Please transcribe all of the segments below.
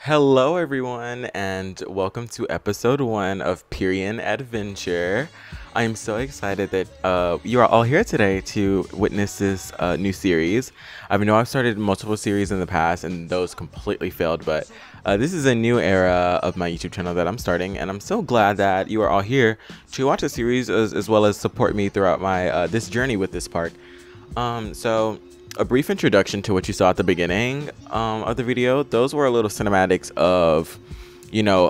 Hello, everyone, and welcome to episode 1 of Perion Adventure. I am so excited that you are all here today to witness this new series. I know I've started multiple series in the past, and those completely failed, but this is a new era of my YouTube channel that I'm starting, and I'm so glad that you are all here to watch the series as well as support me throughout my this journey with this park. So a brief introduction to what you saw at the beginning of the video. Those were a little cinematics of,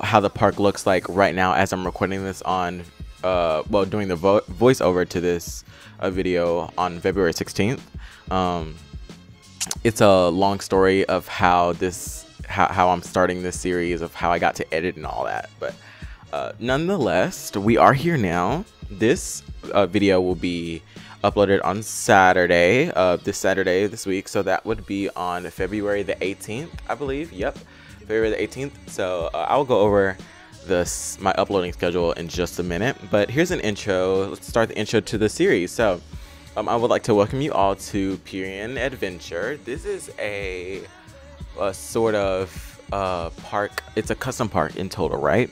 how the park looks like right now as I'm recording this on, doing the voiceover to this video on February 16th. It's a long story of how I'm starting this series, of how I got to edit and all that. But nonetheless, we are here now. This video will be uploaded on Saturday, this week, so that would be on February the 18th, I believe. Yep, February the 18th. So I will go over my uploading schedule in just a minute, but here's an intro. Let's start the intro to the series. So I would like to welcome you all to Perion Adventure. This is a sort of park. It's a custom park in total, right?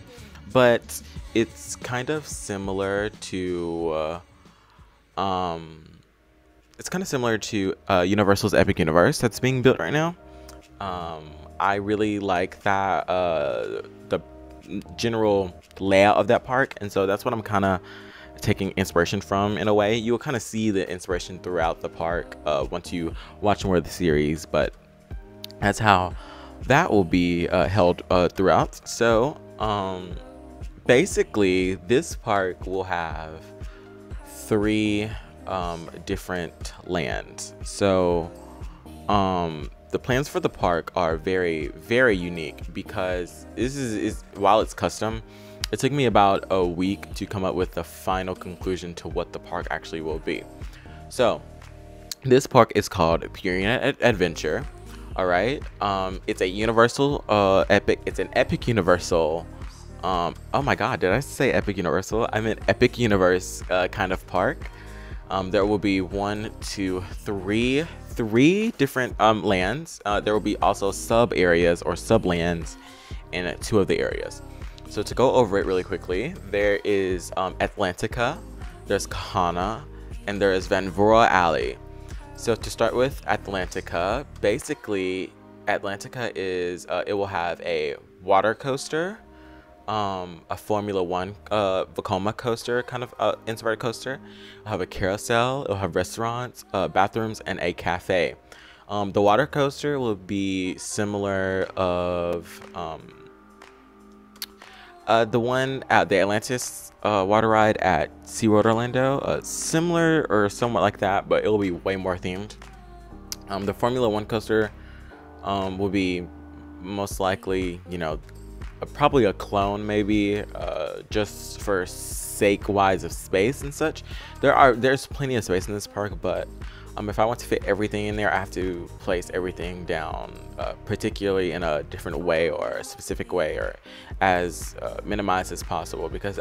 But it's kind of similar to Universal's Epic Universe that's being built right now. I really like that the general layout of that park, and so that's what I'm kind of taking inspiration from in a way. You will kind of see the inspiration throughout the park once you watch more of the series, but that's how that will be held throughout. So basically this park will have 3 different lands. So the plans for the park are very, very unique, because this is while it's custom, it took me about a week to come up with the final conclusion to what the park actually will be. So this park is called Perion Adventure. All right, it's a universal epic. It's an epic universal. Oh my god, did I say epic universal? I meant epic universe kind of park. There will be 3 different lands. There will be also sub areas or sub lands in 2 of the areas. So to go over it really quickly, there is Atlantica, there's Kahana, and there is Vanvora Alley. So to start with Atlantica, basically Atlantica is it will have a water coaster, a Formula One Vekoma coaster, kind of inspired coaster. It'll have a carousel, it'll have restaurants, bathrooms, and a cafe. The water coaster will be similar of the one at the Atlantis water ride at SeaWorld Orlando. Similar or somewhat like that, but it will be way more themed. The Formula One coaster will be most likely, probably a clone, maybe, just for sake wise of space and such. There's plenty of space in this park, but if I want to fit everything in there, I have to place everything down particularly in a different way or a specific way, or as minimized as possible, because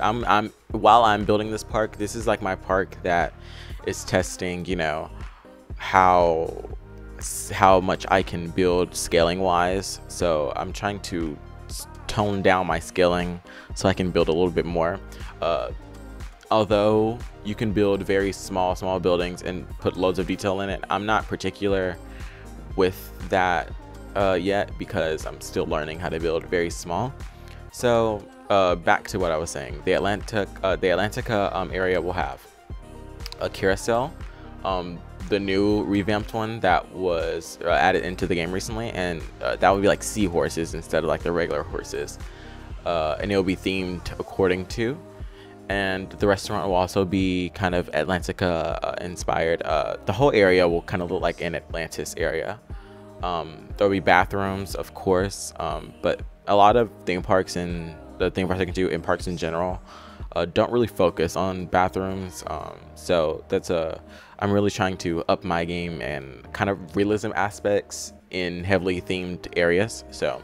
while I'm building this park, this is like my park that is testing, how much I can build scaling wise. So I'm trying to tone down my scaling so I can build a little bit more. Although you can build very small buildings and put loads of detail in it, I'm not particular with that yet, because I'm still learning how to build very small. So back to what I was saying, the Atlantica area will have a carousel, the new revamped one that was added into the game recently, and that would be like seahorses instead of like the regular horses, and it will be themed according to. And the restaurant will also be kind of Atlantica inspired. The whole area will kind of look like an Atlantis area. There'll be bathrooms, of course, but a lot of theme parks and the theme parks I can do in parks in general don't really focus on bathrooms. So I'm really trying to up my game and kind of realism aspects in heavily themed areas. So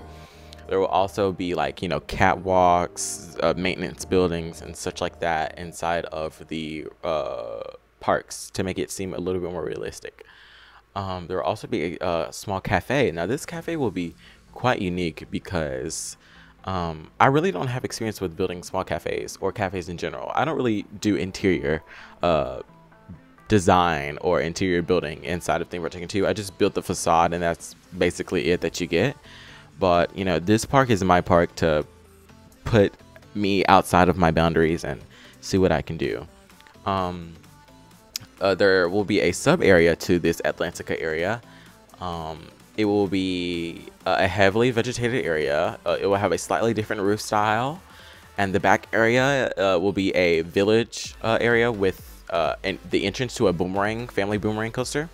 there will also be like, catwalks, maintenance buildings and such like that inside of the parks to make it seem a little bit more realistic. There will also be a small cafe. Now this cafe will be quite unique because I really don't have experience with building small cafes or cafes in general. I don't really do interior design or interior building inside of Think About Chicken 2. I just built the facade, and that's basically it that you get. But you know, this park is my park to put me outside of my boundaries and see what I can do. There will be a sub area to this Atlantica area. It will be a heavily vegetated area. It will have a slightly different roof style, and the back area will be a village area with and the entrance to a family boomerang coaster.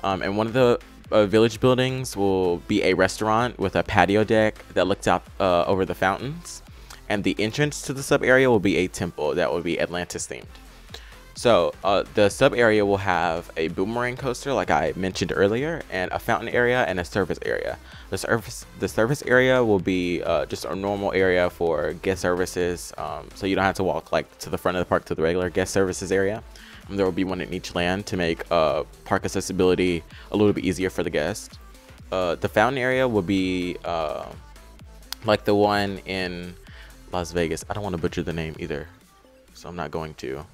And one of the village buildings will be a restaurant with a patio deck that looks out over the fountains. And the entrance to the sub area will be a temple that will be Atlantis themed. So the sub area will have a boomerang coaster, like I mentioned earlier, and a fountain area and a service area. The service area will be just a normal area for guest services, so you don't have to walk like to the front of the park to the regular guest services area. There will be one in each land to make park accessibility a little bit easier for the guest. The fountain area will be like the one in Las Vegas. I don't want to butcher the name either, so I'm not going to.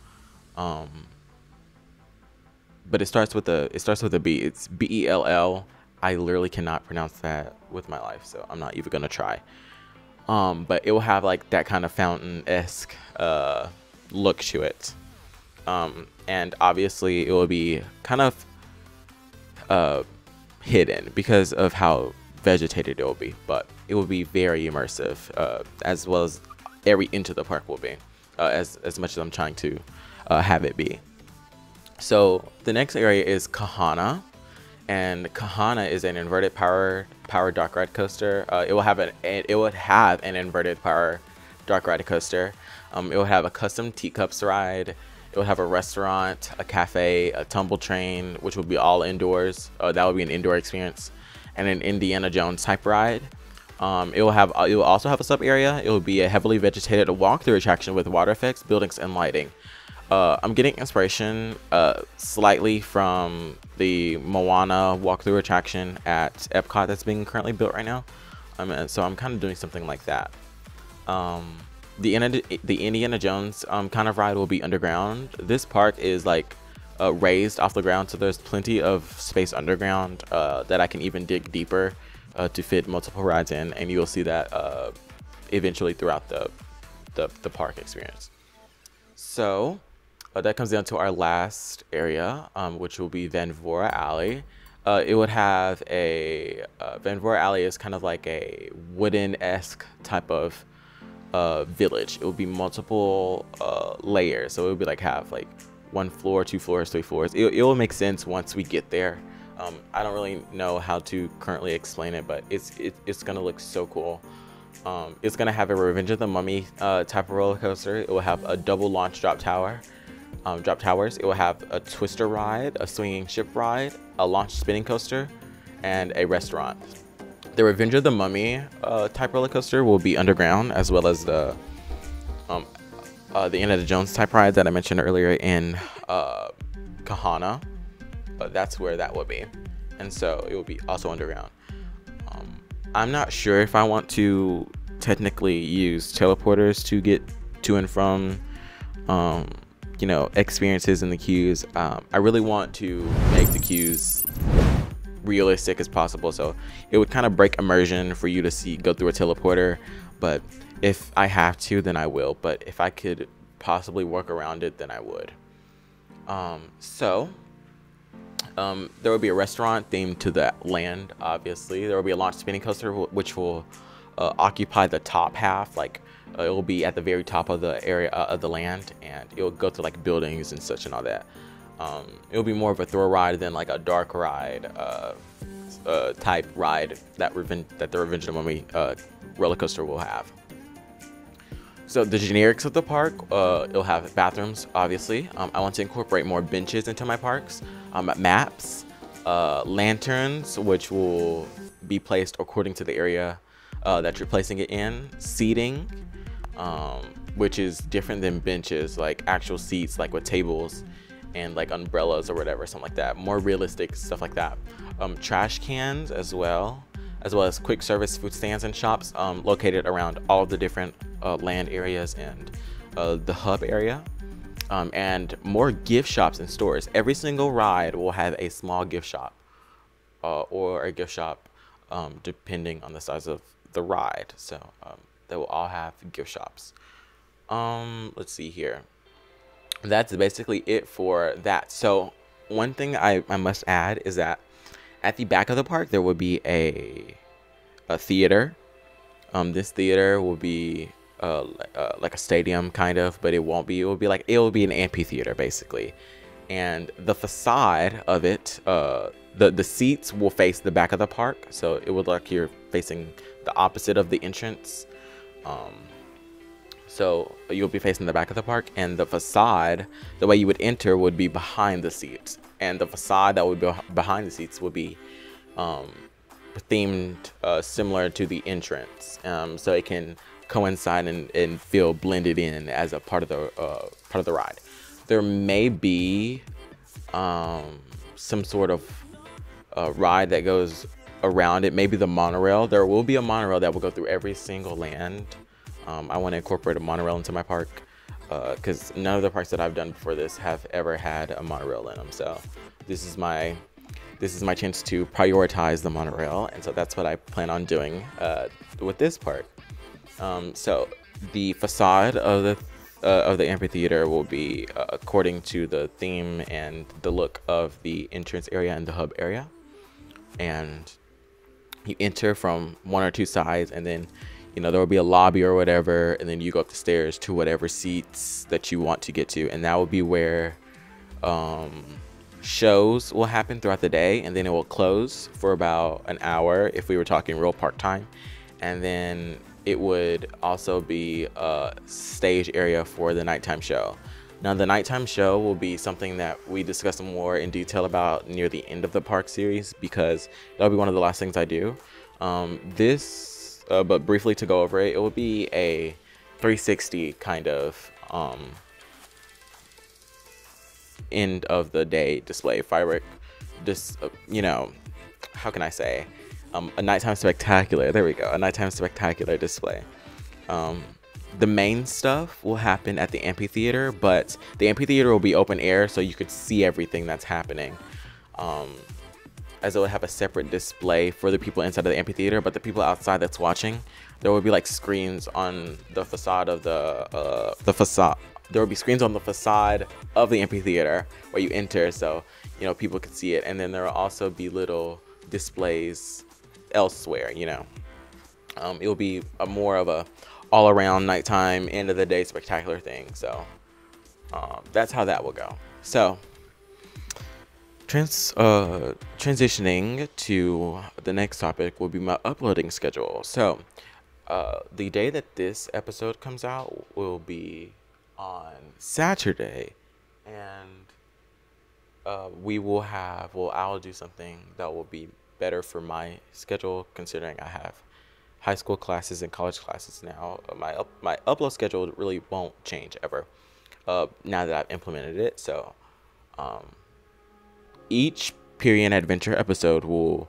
But it starts with a B. It's Bell. I literally cannot pronounce that with my life, so I'm not even gonna try. But it will have like that kind of fountain-esque look to it. And obviously it will be kind of hidden because of how vegetated it will be, but it will be very immersive, as well as every inch of the park will be, as much as I'm trying to have it be. So the next area is Kahana, and Kahana is an inverted power dark ride coaster. It would have an inverted power dark ride coaster. It will have a custom teacups ride. It will have a restaurant, a cafe, a tumble train, which will be all indoors. That will be an indoor experience, and an Indiana Jones type ride. It will also have a sub area. It will be a heavily vegetated walkthrough attraction with water effects, buildings, and lighting. I'm getting inspiration slightly from the Moana walkthrough attraction at Epcot that's being currently built right now. So I'm kind of doing something like that. The Indiana Jones kind of ride will be underground. This park is like raised off the ground, so there's plenty of space underground that I can even dig deeper to fit multiple rides in, and you'll see that eventually throughout the park experience. So that comes down to our last area, which will be Van Vora Alley. It would have a Van Vora Alley is kind of like a wooden-esque type of village. It will be multiple layers, so it would be like have like 1 floor, 2 floors, 3 floors. It will make sense once we get there. I don't really know how to currently explain it, but it's gonna look so cool. It's gonna have a Revenge of the Mummy type of roller coaster. It will have a double launch drop towers. It will have a twister ride, a swinging ship ride, a launch spinning coaster, and a restaurant. The Revenge of the Mummy type roller coaster will be underground, as well as the Indiana Jones type ride that I mentioned earlier in Kahana. That's where that will be, and so it will be also underground. I'm not sure if I want to technically use teleporters to get to and from experiences in the queues. I really want to make the queues realistic as possible, so it would kind of break immersion for you to go through a teleporter. But if I have to, then I will. But if I could possibly work around it, then I would. There will be a restaurant themed to that land. Obviously, there will be a launch spinning coaster which will occupy the top half. Like it will be at the very top of the area of the land, and it will go to like buildings and such and all that. It will be more of a thrill ride than like a dark ride type ride that the Revenge of the Mummy roller coaster will have. So the generics of the park, it'll have bathrooms, obviously. I want to incorporate more benches into my parks, maps, lanterns, which will be placed according to the area that you're placing it in, seating, which is different than benches, like actual seats, like with tables and like umbrellas or whatever, something like that. More realistic stuff like that. Trash cans as well. as well as quick service food stands and shops located around all the different land areas and the hub area. And more gift shops and stores. Every single ride will have a small gift shop or a gift shop depending on the size of the ride. So they will all have gift shops. Let's see here. That's basically it for that. So one thing I must add is that at the back of the park there will be a theater. This theater will be like a stadium kind of, but it won't be. It will be an amphitheater basically, and the facade of it, the seats will face the back of the park, so it would look like you're facing the opposite of the entrance. So you'll be facing the back of the park, and the facade, the way you would enter, would be behind the seats, and the facade that would be behind the seats would be themed similar to the entrance, so it can coincide and feel blended in as a part of the ride. There may be some sort of ride that goes around it, maybe the monorail. There will be a monorail that will go through every single land. I want to incorporate a monorail into my park because none of the parks that I've done before this have ever had a monorail in them. So this is my chance to prioritize the monorail, and so that's what I plan on doing with this park. So the facade of the amphitheater will be according to the theme and the look of the entrance area and the hub area, and you enter from one or two sides, and then there will be a lobby or whatever, and then you go up the stairs to whatever seats that you want to get to, and that will be where shows will happen throughout the day, and then it will close for about an hour if we were talking real park time, and then it would also be a stage area for the nighttime show. Now, the nighttime show will be something that we discuss more in detail about near the end of the park series, because that'll be one of the last things I do. But briefly to go over it, it will be a 360 kind of end of the day display, firework, how can I say? A nighttime spectacular. There we go. A nighttime spectacular display. The main stuff will happen at the amphitheater, but the amphitheater will be open air, so you could see everything that's happening. As it would have a separate display for the people inside of the amphitheater, but the people outside that's watching, there will be like screens on the facade of the facade. There will be screens on the facade of the amphitheater where you enter, so people can see it, and then there will also be little displays elsewhere. It will be more of a all-around nighttime end of the day spectacular thing. So that's how that will go. So transitioning to the next topic will be my uploading schedule. So the day that this episode comes out will be on Saturday, and I'll do something that will be better for my schedule, considering I have high school classes and college classes now. My upload schedule really won't change ever now that I've implemented it. So each Perion Adventure episode will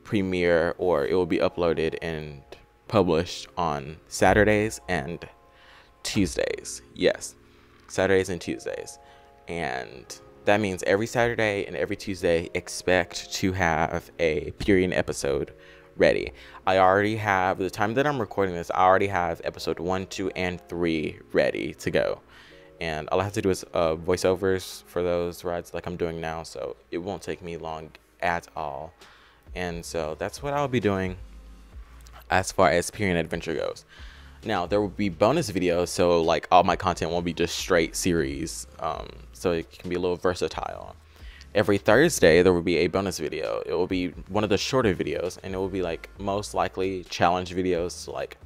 premiere, or it will be uploaded and published on Saturdays and Tuesdays. Yes, Saturdays and Tuesdays. And that means every Saturday and every Tuesday, expect to have a Perion episode ready. I already have, the time that I'm recording this, I already have episode 1, 2, and 3 ready to go. And all I have to do is voiceovers for those rides like I'm doing now, so it won't take me long at all. And so that's what I'll be doing as far as Perion Adventure goes. Now, there will be bonus videos, so like all my content won't be just straight series, so it can be a little versatile. Every Thursday, there will be a bonus video. It will be one of the shorter videos, and it will be like most likely challenge videos, so like,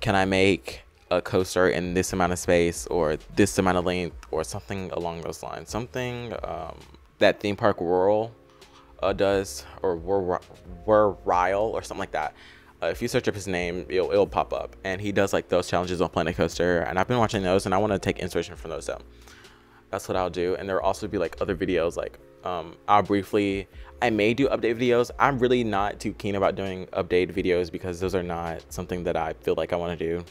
can I make a coaster in this amount of space, or this amount of length, or something along those lines. Something that Theme Park Rural does, or Ryle, or something like that. If you search up his name, it'll pop up, and he does like those challenges on Planet Coaster, and I've been watching those, and I want to take inspiration from those. So That's what I'll do. And there'll also be like other videos, like I may do update videos. I'm really not too keen about doing update videos because those are not something that I feel like I want to do.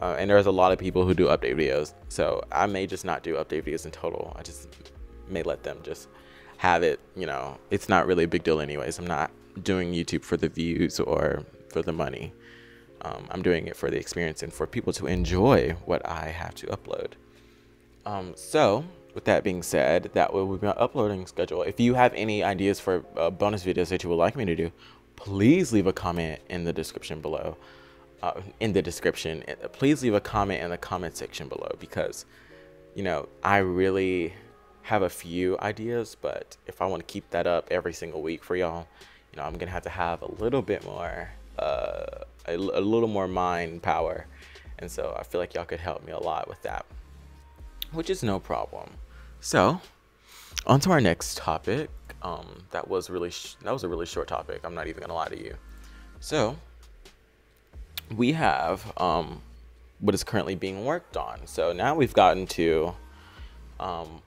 And there's a lot of people who do update videos, so I may just not do update videos in total. I just may let them just have it, you know. It's not really a big deal anyways. I'm not doing YouTube for the views or for the money. I'm doing it for the experience and for people to enjoy what I have to upload. So with that being said, that will be my uploading schedule. If you have any ideas for bonus videos that you would like me to do, please leave a comment in the description below. Please leave a comment in the comment section below, because, you know, I really have a few ideas, but if I want to keep that up every single week for y'all, you know, I'm gonna have to have a little bit more a little more mind power, and so I feel like y'all could help me a lot with that, which is no problem. So on to our next topic. That was a really short topic, I'm not even gonna lie to you. So we have what is currently being worked on. So now we've gotten to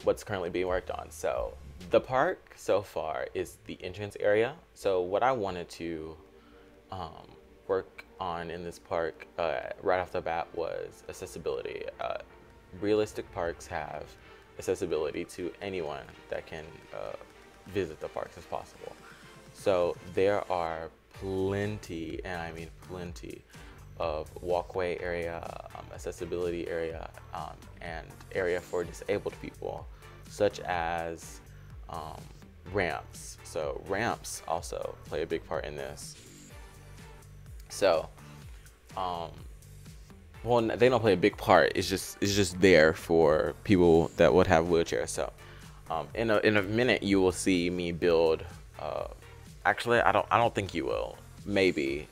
what's currently being worked on. So the park so far is the entrance area. So what I wanted to work on in this park right off the bat was accessibility. Realistic parks have accessibility to anyone that can visit the parks as possible. So there are plenty, and I mean plenty, of walkway area, accessibility area, and area for disabled people, such as ramps. So ramps also play a big part in this. So well, they don't play a big part. It's just there for people that would have wheelchairs. So in a minute you will see me build. Actually, I don't think you will. Maybe.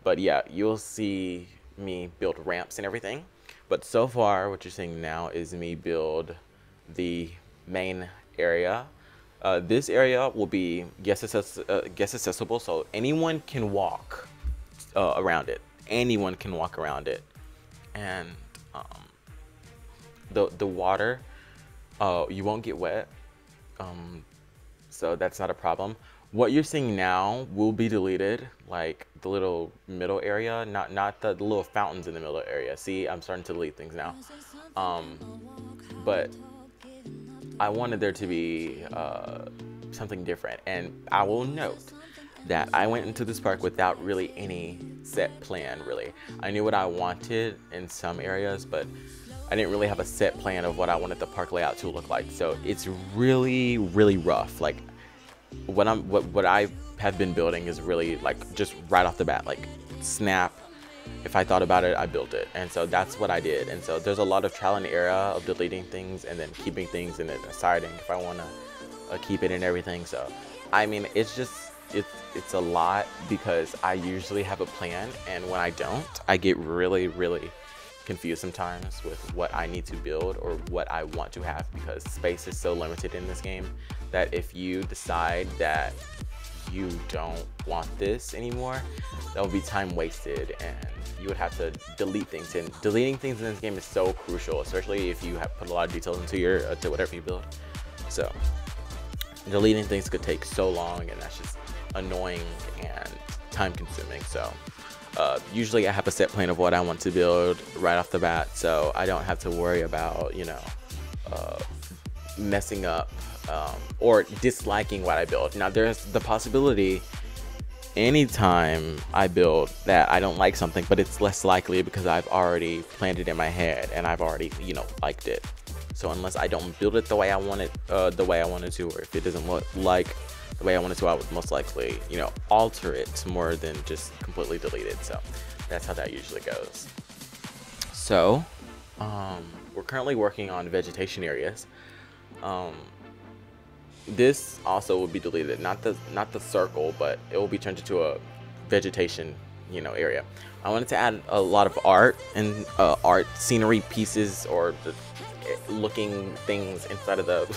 But yeah, you'll see me build ramps and everything. But so far, what you're seeing now is me build the main area. This area will be guest accessible, so anyone can walk around it. Anyone can walk around it. And the water, you won't get wet, so that's not a problem. What you're seeing now will be deleted, like the little middle area, not the little fountains in the middle area. See, I'm starting to delete things now. But I wanted there to be something different, and I will note that I went into this park without really any set plan, really. I knew what I wanted in some areas, but I didn't really have a set plan of what I wanted the park layout to look like. So it's really, really rough. Like, what I have been building is really like just right off the bat, like snap. If I thought about it, I built it. And so that's what I did. And so there's a lot of trial and error of deleting things and then keeping things and then deciding if I want to keep it and everything. So I mean, it's a lot, because I usually have a plan, and when I don't, I get really, really confused sometimes with what I need to build or what I want to have, because space is so limited in this game that if you decide that you don't want this anymore, that will be time wasted, and you would have to delete things. And deleting things in this game is so crucial, especially if you have put a lot of details into your to whatever you build. So deleting things could take so long, and that's just annoying and time consuming. So usually I have a set plan of what I want to build right off the bat, so I don't have to worry about, you know, messing up or disliking what I build. Now there's the possibility anytime I build that I don't like something, but it's less likely because I've already planned it in my head and I've already, you know, liked it. So unless I don't build it the way I want it, the way I wanted to, or if it doesn't look like the way I wanted to, I would most likely, you know, alter it more than just completely delete it. So that's how that usually goes. So we're currently working on vegetation areas. This also will be deleted, not the circle, but it will be turned into a vegetation, you know, area. I wanted to add a lot of art and art scenery pieces or the looking things inside of the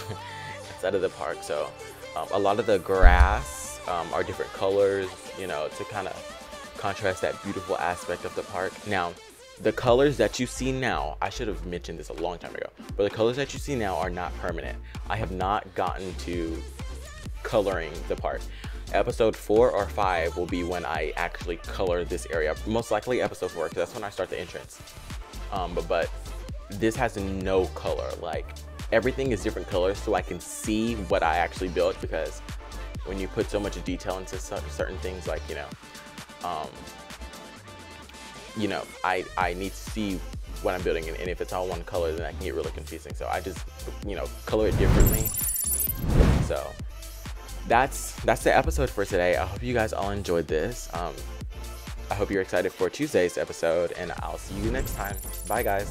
inside of the park. So a lot of the grass are different colors, you know, to kind of contrast that beautiful aspect of the park. Now the colors that you see now, I should have mentioned this a long time ago, but the colors that you see now are not permanent. I have not gotten to coloring the part. Episode 4 or 5 will be when I actually color this area. Most likely episode 4, because that's when I start the entrance. But this has no color. Like, everything is different colors, so I can see what I actually built, because when you put so much detail into certain things, like, I need to see what I'm building, and if it's all one color, then that can get really confusing. So I just, color it differently. So that's the episode for today. I hope you guys all enjoyed this. I hope you're excited for Tuesday's episode, and I'll see you next time. Bye, guys.